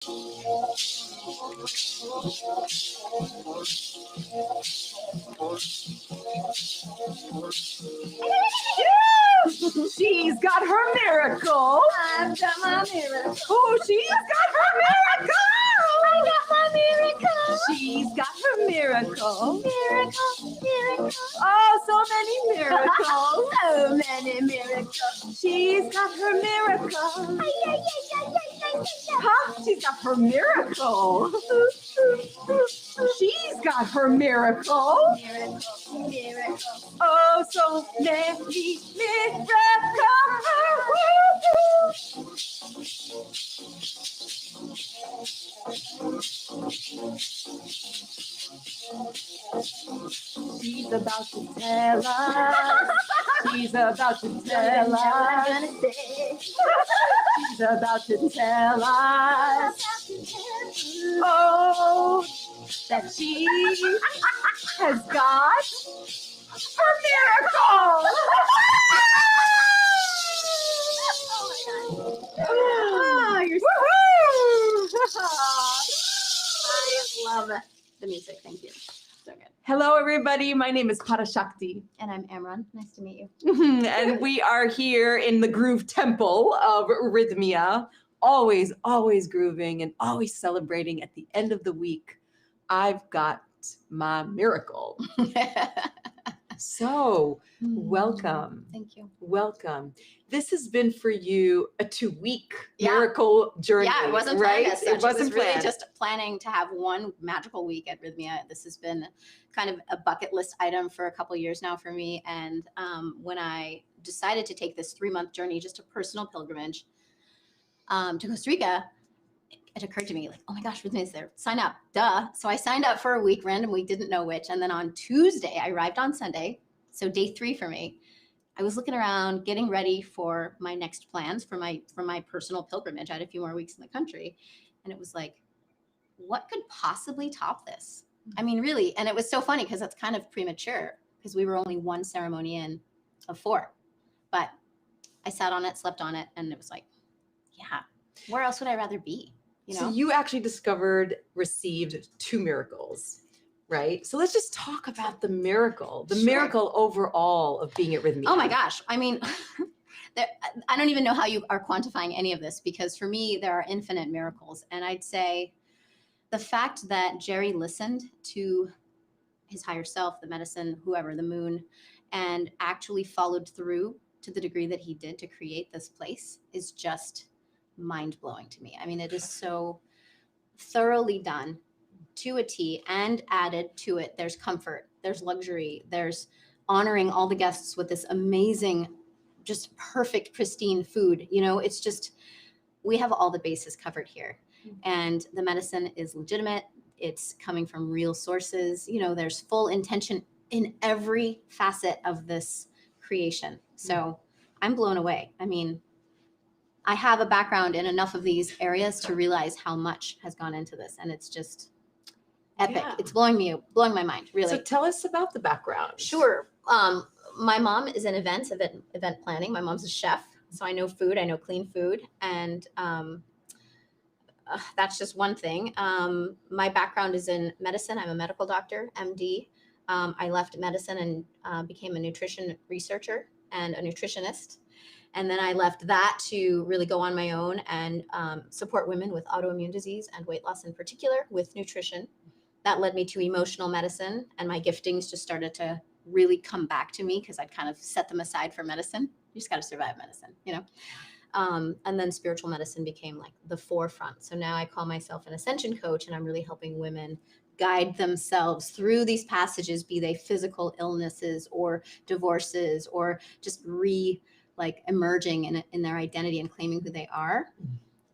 She's got her miracle. I've got my miracle. Oh, she's got her miracle. I got my miracle. She's got her miracle. Miracle, miracle. Oh, so many miracles. So many miracles. She's got her miracle. Huh? She's got her miracle. She's got her miracle. Miracle, miracle. Oh, so many miracles. She's about to tell us. She's about to tell us. She's about to tell us. Oh, that she has got her miracle. Oh, you're I love the music. Thank you. So good. Hello, everybody. My name is Parashakti. And I'm Amron. Nice to meet you. And we are here in the groove temple of Rythmia, always grooving and always celebrating at the end of the week. I've got my miracle. So welcome. Thank you. Welcome. This has been for you a 2-week miracle journey. Yeah, it wasn't planned right? as such. It wasn't really planned. just planning to have one magical week at Rythmia. This has been kind of a bucket list item for a couple of years now for me. And when I decided to take this 3-month journey, just a personal pilgrimage to Costa Rica, it occurred to me like, oh my gosh, Rythmia's there. Sign up, duh. So I signed up for a week, random week, didn't know which. And then on Tuesday, I arrived on Sunday. So day 3 for me. I was looking around, getting ready for my next plans for my personal pilgrimage. I had a few more weeks in the country. And it was like, what could possibly top this? I mean, really. And it was so funny because that's kind of premature because we were only 1 ceremony in of 4. But I sat on it, slept on it, and it was like, yeah, where else would I rather be? You know? So you actually received 2 miracles, right? So let's just talk about the miracle overall of being at Rythmia. Oh my gosh. I mean, I don't even know how you are quantifying any of this because for me, there are infinite miracles. And I'd say the fact that Jerry listened to his higher self, the medicine, whoever, the moon, and actually followed through to the degree that he did to create this place is just mind-blowing to me. I mean, it is so thoroughly done to a T, and added to it, there's comfort, there's luxury, there's honoring all the guests with this amazing, just perfect, pristine food. You know, it's just, we have all the bases covered here. And the medicine is legitimate. It's coming from real sources. You know, there's full intention in every facet of this creation. So I'm blown away. I mean, I have a background in enough of these areas to realize how much has gone into this. And it's just epic. Yeah. It's blowing my mind, really. So tell us about the background. Sure. My mom is in event planning. My mom's a chef. So I know food, I know clean food. And that's just one thing. My background is in medicine. I'm a medical doctor, MD. I left medicine and became a nutrition researcher and a nutritionist. And then I left that to really go on my own and support women with autoimmune disease and weight loss in particular with nutrition. That led me to emotional medicine, and my giftings just started to really come back to me because I'd kind of set them aside for medicine. You just got to survive medicine, you know? And then spiritual medicine became like the forefront. So now I call myself an ascension coach, and I'm really helping women guide themselves through these passages, be they physical illnesses or divorces or just emerging in their identity and claiming who they are.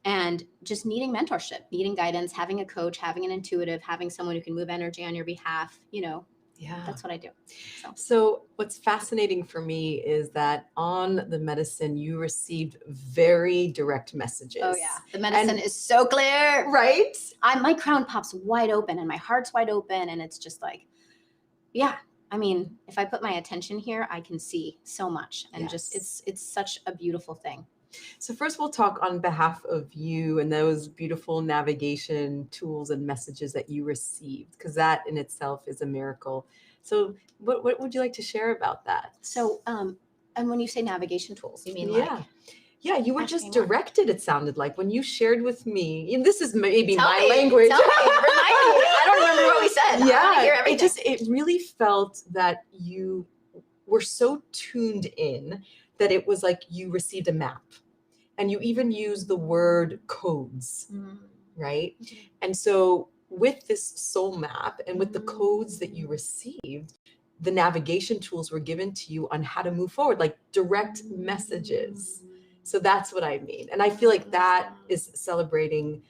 And just needing mentorship, needing guidance, having a coach, having an intuitive, having someone who can move energy on your behalf, you know, that's what I do. So what's fascinating for me is that on the medicine, you received very direct messages. Oh yeah. The medicine is so clear. Right? My crown pops wide open and my heart's wide open. And it's just like, yeah. I mean, if I put my attention here, I can see so much. And just, it's such a beautiful thing. So first we'll talk on behalf of you and those beautiful navigation tools and messages that you received, because that in itself is a miracle. So what would you like to share about that? So, and when you say navigation tools, you mean Yeah. like? Yeah, you were Ask just me more. directed, it sounded like, when you shared with me. And this is maybe Tell my me, language. Tell me, remind me. I don't remember what we said. I wanna hear Yeah, everything. it really felt that you were so tuned in that it was like you received a map. And you even used the word codes, right? And so with this soul map and with the codes that you received, the navigation tools were given to you on how to move forward, like direct messages. So that's what I mean. And I feel like that is celebrating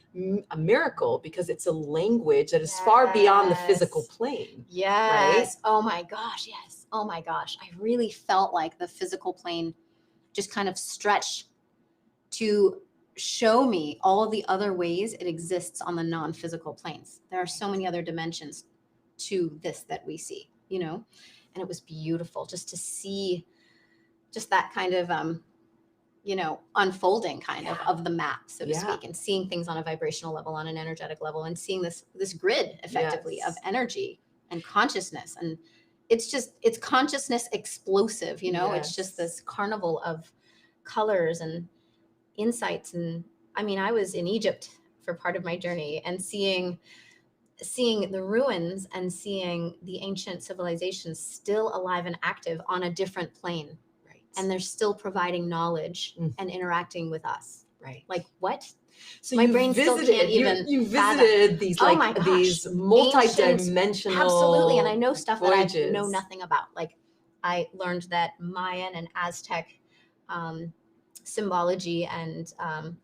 a miracle, because it's a language that is far beyond the physical plane. Yes. Oh my gosh. Yes. Oh my gosh. I really felt like the physical plane just kind of stretched to show me all of the other ways it exists on the non-physical planes. There are so many other dimensions to this that we see, you know, and it was beautiful just to see just that kind of, you know, unfolding kind of the map, so to speak, and seeing things on a vibrational level, on an energetic level, and seeing this grid effectively of energy and consciousness. And it's consciousness explosive, you know, it's just this carnival of colors and insights. And I mean, I was in Egypt for part of my journey, and seeing the ruins and seeing the ancient civilizations still alive and active on a different plane. And they're still providing knowledge and interacting with us. Right. Like what? So my brain still can't even you visited these like these multi-dimensional absolutely. And I know stuff voyages that I know nothing about. Like I learned that Mayan and Aztec symbology and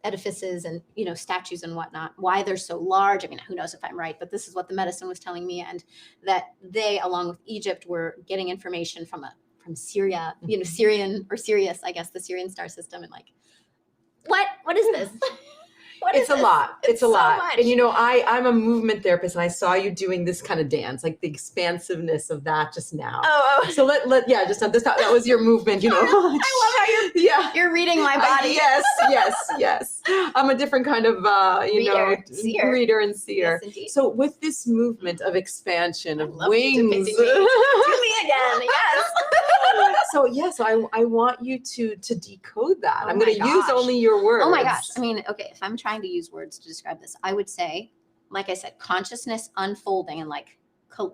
edifices and, you know, statues and whatnot, why they're so large. I mean, who knows if I'm right, but this is what the medicine was telling me. And that they, along with Egypt, were getting information from Syria, you know, Syrian or Sirius, I guess, the Syrian star system. And like, what is this? It's a lot. It's a lot. Much. And you know, I'm a movement therapist, and I saw you doing this kind of dance, like the expansiveness of that just now. Oh. So just that was your movement, you know. I love how you're reading my body. Yes. I'm a different kind of reader and seer. Yes, indeed. So with this movement of expansion of wings, do me again. Yes. So I want you to decode that. I'm going to use only your words. Oh my gosh. I mean, okay, if I'm trying to use words to describe this, I would say, like I said, consciousness unfolding and like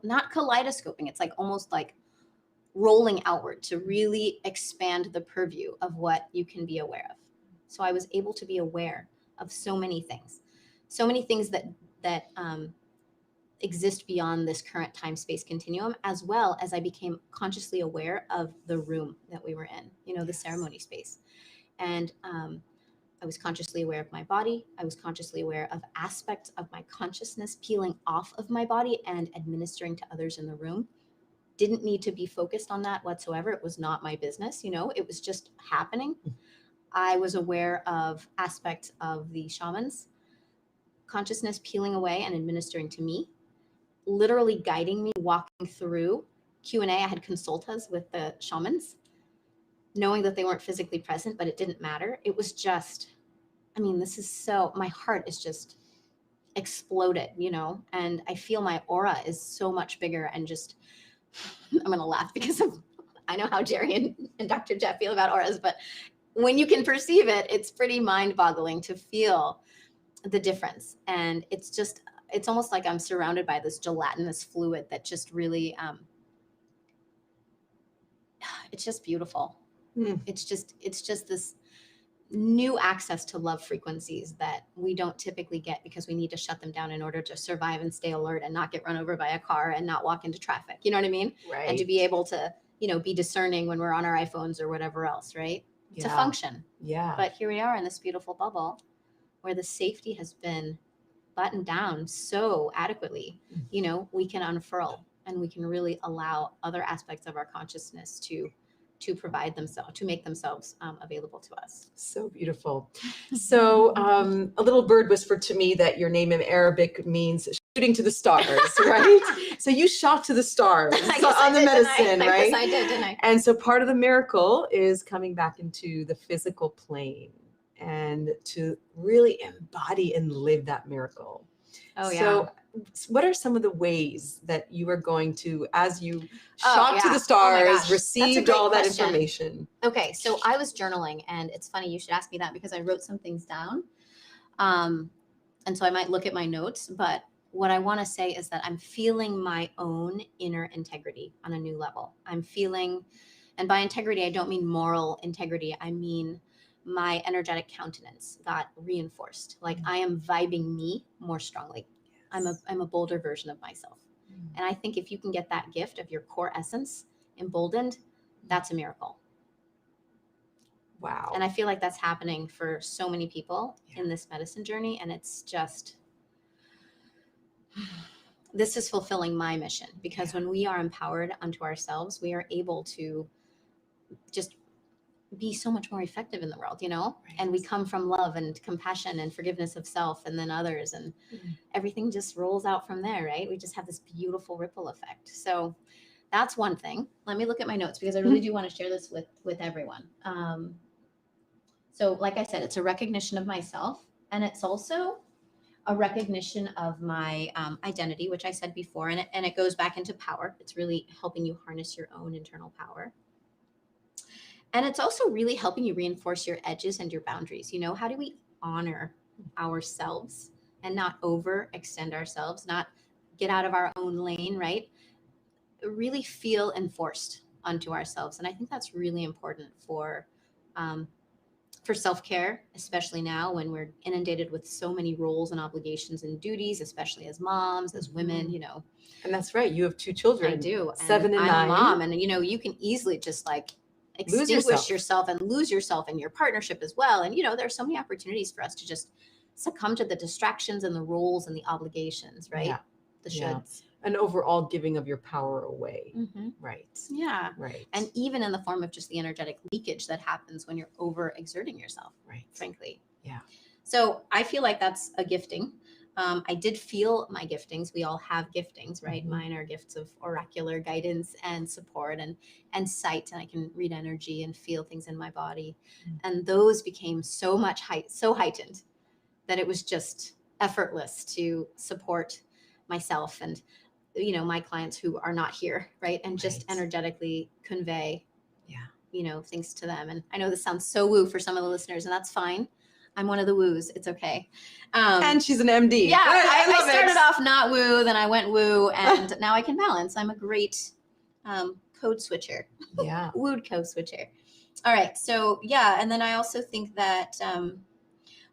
not kaleidoscoping. It's like almost like rolling outward to really expand the purview of what you can be aware of. So I was able to be aware of so many things that exist beyond this current time-space continuum, as well as I became consciously aware of the room that we were in, you know, the ceremony space. And I was consciously aware of my body. I was consciously aware of aspects of my consciousness peeling off of my body and administering to others in the room. Didn't need to be focused on that whatsoever. It was not my business, you know, it was just happening. I was aware of aspects of the shamans, consciousness peeling away and administering to me, literally guiding me, walking through Q&A. I had consultas with the shamans, knowing that they weren't physically present, but it didn't matter. It was just, I mean, my heart is just exploded, you know, and I feel my aura is so much bigger and just, I'm going to laugh because I know how Jerry and Dr. Jeff feel about auras, but when you can perceive it, it's pretty mind-boggling to feel the difference. And it's almost like I'm surrounded by this gelatinous fluid that just really, it's just beautiful. It's just this new access to love frequencies that we don't typically get because we need to shut them down in order to survive and stay alert and not get run over by a car and not walk into traffic. You know what I mean? Right. And to be able to, you know, be discerning when we're on our iPhones or whatever else, right? To function. Yeah. But here we are in this beautiful bubble where the safety has been buttoned down so adequately. You know, we can unfurl and we can really allow other aspects of our consciousness to provide themselves, to make themselves available to us. So beautiful. So a little bird whispered to me that your name in Arabic means shooting to the stars, right? So you shot to the stars on the medicine, right? I guess I did, didn't I? And so part of the miracle is coming back into the physical plane. and to really embody and live that miracle. Oh, yeah. So what are some of the ways that you are going to, as you Oh, shot to yeah. the Oh my stars, gosh. That's a received great all that question. information? Okay, so I was journaling, and it's funny you should ask me that because I wrote some things down. And so I might look at my notes, but what I want to say is that I'm feeling my own inner integrity on a new level. I'm feeling, and by integrity, I don't mean moral integrity. I mean my energetic countenance got reinforced. Like I am vibing me more strongly. Yes. I'm a bolder version of myself. And I think if you can get that gift of your core essence emboldened, that's a miracle. Wow. And I feel like that's happening for so many people in this medicine journey. And it's just, this is fulfilling my mission, because when we are empowered unto ourselves, we are able to just be so much more effective in the world, you know? Right. And we come from love and compassion and forgiveness of self and then others, and everything just rolls out from there, right? We just have this beautiful ripple effect. So that's one thing. Let me look at my notes because I really do want to share this with everyone. So like I said, it's a recognition of myself, and it's also a recognition of my identity, which I said before, and it goes back into power. It's really helping you harness your own internal power. And it's also really helping you reinforce your edges and your boundaries. You know, how do we honor ourselves and not overextend ourselves, not get out of our own lane, right? Really feel enforced onto ourselves. And I think that's really important for self-care, especially now when we're inundated with so many roles and obligations and duties, especially as moms, as women, you know. And that's right. You have 2 children. I do. 7 and 9. I'm a mom, and you know, you can easily just like extinguish yourself and lose yourself in your partnership as well. And you know, there are so many opportunities for us to just succumb to the distractions and the roles and the obligations, right? Yeah. The shoulds. An overall giving of your power away. Right. Yeah. Right. And even in the form of just the energetic leakage that happens when you're overexerting yourself, right. Frankly. Yeah. So I feel like that's a gifting. I did feel my giftings. We all have giftings, right? Mine are gifts of oracular guidance and support and sight, and I can read energy and feel things in my body. And those became so heightened that it was just effortless to support myself and, you know, my clients who are not here, right? And just energetically convey, you know, things to them. And I know this sounds so woo for some of the listeners, and that's fine. I'm one of the woos. It's okay. And she's an MD. Yeah, I started off not woo, then I went woo, and now I can balance. I'm a great code switcher. Yeah. Wooed code switcher. All right. So yeah, and then I also think that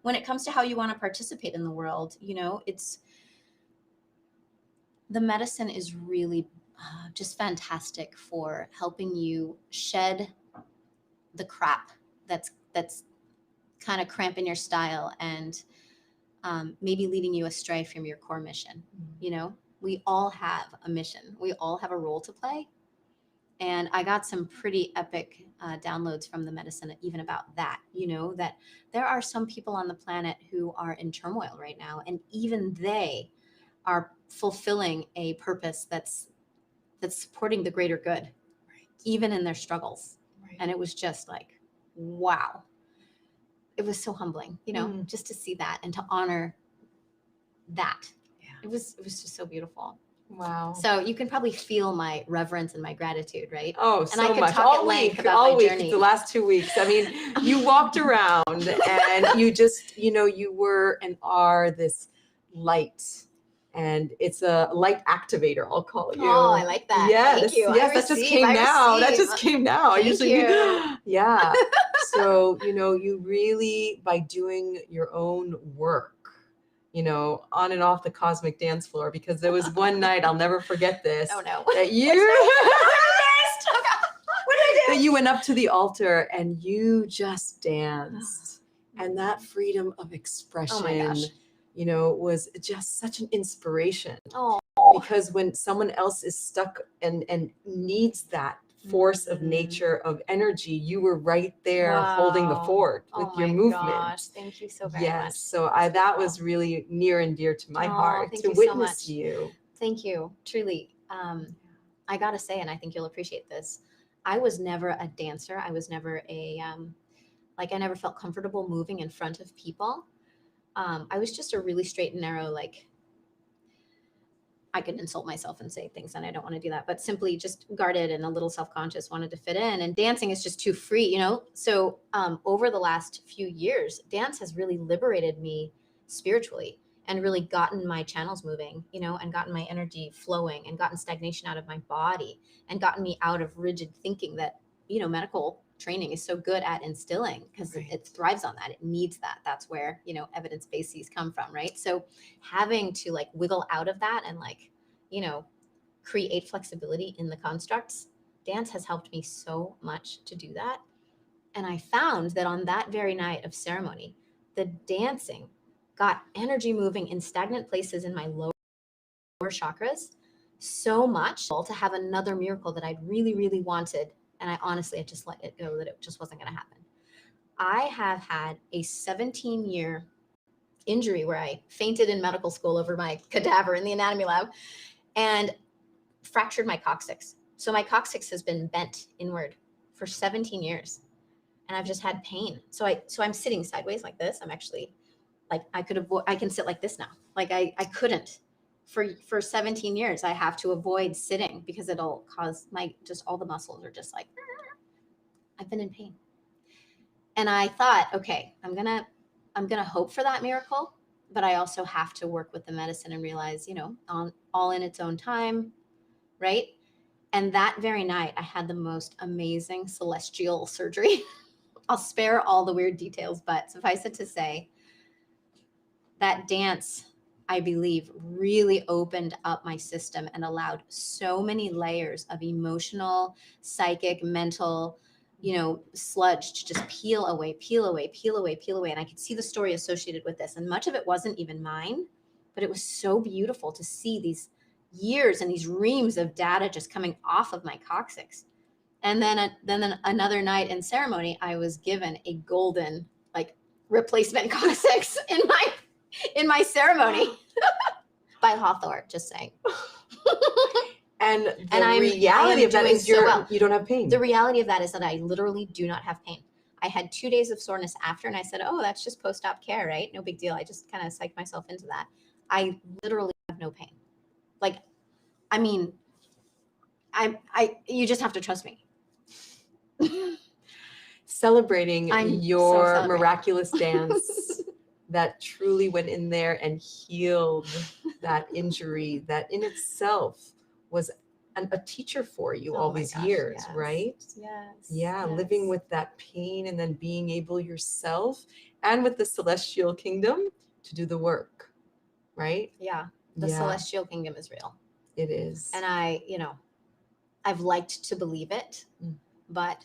when it comes to how you want to participate in the world, you know, the medicine is really just fantastic for helping you shed the crap that's kind of cramping your style and maybe leading you astray from your core mission. You know, we all have a mission. We all have a role to play. And I got some pretty epic downloads from the medicine, even about that, you know, that there are some people on the planet who are in turmoil right now. And even they are fulfilling a purpose that's supporting the greater good, even in their struggles. And it was just like, wow. It was so humbling, you know, just to see that and to honor that. Yeah. It was just so beautiful. Wow. So you can probably feel my reverence and my gratitude, right? Oh, and so I could much. Talk all week, the last 2 weeks. I mean, you walked around and you just, you know, you were and are this light. And it's a light activator, I'll call you. Oh, I like that. Yes, thank you. yes, that just came now. That just came now. Thank you. Yeah. So, you know, you really, by doing your own work, you know, on and off the cosmic dance floor, because there was one night, I'll never forget this. Oh no. That that you went up to the altar and you just danced. And that freedom of expression. Oh my gosh. You know, was just such an inspiration. Oh. Because when someone else is stuck and needs that force of nature, of energy, you were right there holding the fort with your movement. Gosh. Thank you so very much. Yes. So that was really near and dear to my heart to witness you. Thank you. Truly. I got to say, and I think you'll appreciate this, I was never a dancer. I was never a Like I never felt comfortable moving in front of people. I was just a really straight and narrow, like I could insult myself and say things, and I don't want to do that, but simply just guarded and a little self-conscious, wanted to fit in. And dancing is just too free, you know? So over the last few years, dance has really liberated me spiritually and really gotten my channels moving, you know, and gotten my energy flowing and gotten stagnation out of my body and gotten me out of rigid thinking that, you know, medical training is so good at instilling, because it thrives on that. It needs that. That's where, you know, evidence bases come from, right? So having to like wiggle out of that and like, you know, create flexibility in the constructs, dance has helped me so much to do that. And I found that on that very night of ceremony, the dancing got energy moving in stagnant places in my lower chakras so much to have another miracle that I'd really, really wanted. And I honestly had just let it go, that it just wasn't going to happen. I have had a 17-year injury where I fainted in medical school over my cadaver in the anatomy lab and fractured my coccyx. So my coccyx has been bent inward for 17 years and I've just had pain. So I'm sitting sideways like this. I'm actually like, I can sit like this now. Like I couldn't for 17 years. I have to avoid sitting because it'll cause just all the muscles are just like, I've been in pain. And I thought, okay, I'm going to hope for that miracle, but I also have to work with the medicine and realize, you know, all in its own time. Right. And that very night I had the most amazing celestial surgery. I'll spare all the weird details, but suffice it to say that dance, I believe, really opened up my system and allowed so many layers of emotional, psychic, mental, you know, sludge to just peel away. And I could see the story associated with this. And much of it wasn't even mine, but it was so beautiful to see these years and these reams of data just coming off of my coccyx. And then another night in ceremony, I was given a golden like replacement coccyx in my ceremony by Hawthorne, just saying. And the reality of that is you don't have pain. The reality of that is that I literally do not have pain. I had 2 days of soreness after, and I said, oh, that's just post-op care, right? No big deal. I just kind of psyched myself into that. I literally have no pain. Like, I mean, you just have to trust me. Celebrating your miraculous dance that truly went in there and healed that injury that in itself was a teacher for you all these years, yes. right? Yes. Yeah, living with that pain and then being able yourself and with the celestial kingdom to do the work, right? Yeah, the celestial kingdom is real. It is. And I've liked to believe it, but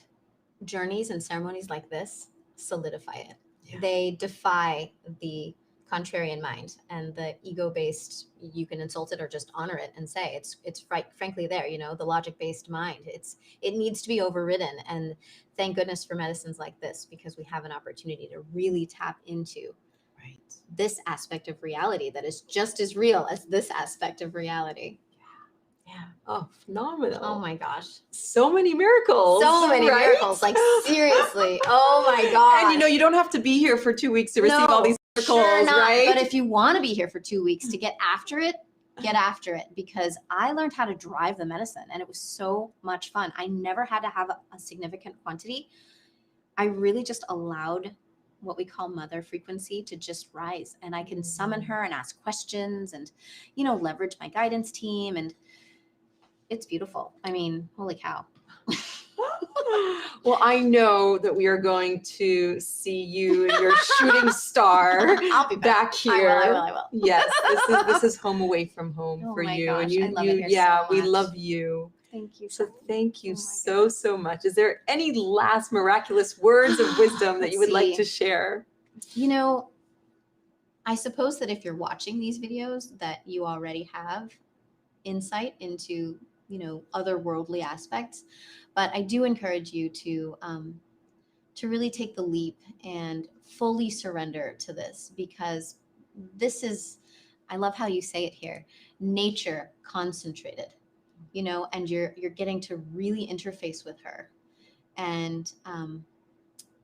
journeys and ceremonies like this solidify it. Yeah. They defy the contrarian mind and the ego-based, you can insult it or just honor it and say it's frankly there, you know, the logic-based mind. It needs to be overridden. And thank goodness for medicines like this, because we have an opportunity to really tap into this aspect of reality that is just as real as this aspect of reality. Yeah. Oh, phenomenal. Oh my gosh. So many miracles. So many miracles. Like seriously. Oh my gosh. And you know, you don't have to be here for 2 weeks to receive all these miracles, sure not. right? But if you want to be here for 2 weeks to get after it, get after it, because I learned how to drive the medicine and it was so much fun. I never had to have a significant quantity. I really just allowed what we call mother frequency to just rise, and I can summon her and ask questions and, you know, leverage my guidance team, and it's beautiful. I mean, holy cow. Well, I know that we are going to see you and your shooting star I'll be back here. I will. Yes, this is home away from home for you. Gosh, and you, I love it here so we much. love you. Thank you. So thank you so much. Is there any last miraculous words of wisdom that you would like to share? You know, I suppose that if you're watching these videos that you already have insight into, you know, otherworldly aspects, but I do encourage you to really take the leap and fully surrender to this, because this is, I love how you say it here, nature concentrated, you know, and you're getting to really interface with her. And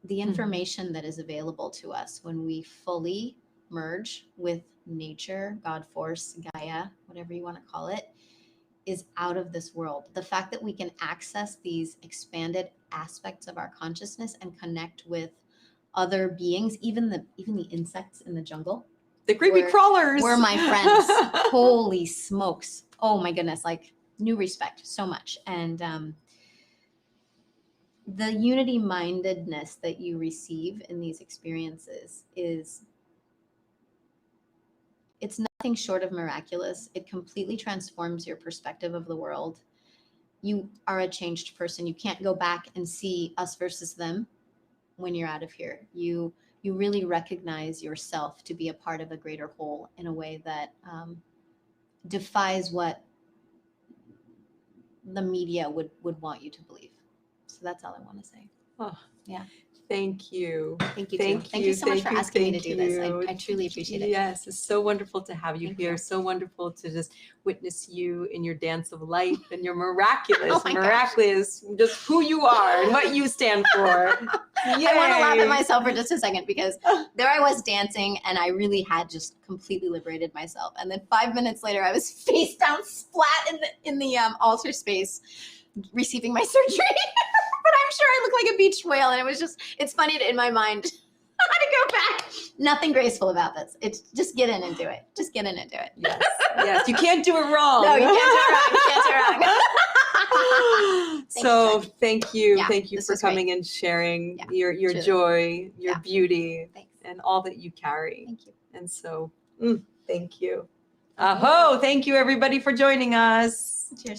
the information that is available to us when we fully merge with nature, God force, Gaia, whatever you want to call it, is out of this world. The fact that we can access these expanded aspects of our consciousness and connect with other beings, even the insects in the jungle. The creepy crawlers were my friends. Holy smokes. Oh my goodness. Like, new respect so much. And the unity mindedness that you receive in these experiences it's nothing short of miraculous. It completely transforms your perspective of the world. You are a changed person. You can't go back and see us versus them when you're out of here. You really recognize yourself to be a part of a greater whole in a way that defies what the media would want you to believe. So that's all I want to say. Oh, yeah. Thank you. Thank you. Thank you so much for asking me to do this. I truly appreciate it. Yes, it's so wonderful to have you here. You. So wonderful to just witness you in your dance of life and your miraculous, just who you are and what you stand for. Yay. I want to laugh at myself for just a second because there I was dancing and I really had just completely liberated myself. And then 5 minutes later, I was face down splat in the altar space receiving my surgery. But I'm sure I look like a beached whale. And it's funny in my mind how to go back. Nothing graceful about this. It's just get in and do it. Just get in and do it. Yes. Yes. You can't do it wrong. No, you can't do it wrong. So thank you. Yeah, thank you for coming and sharing your truly. joy, your beauty, Thanks. and all that you carry. Thank you. And so thank you. Aho, thank you everybody for joining us. Cheers.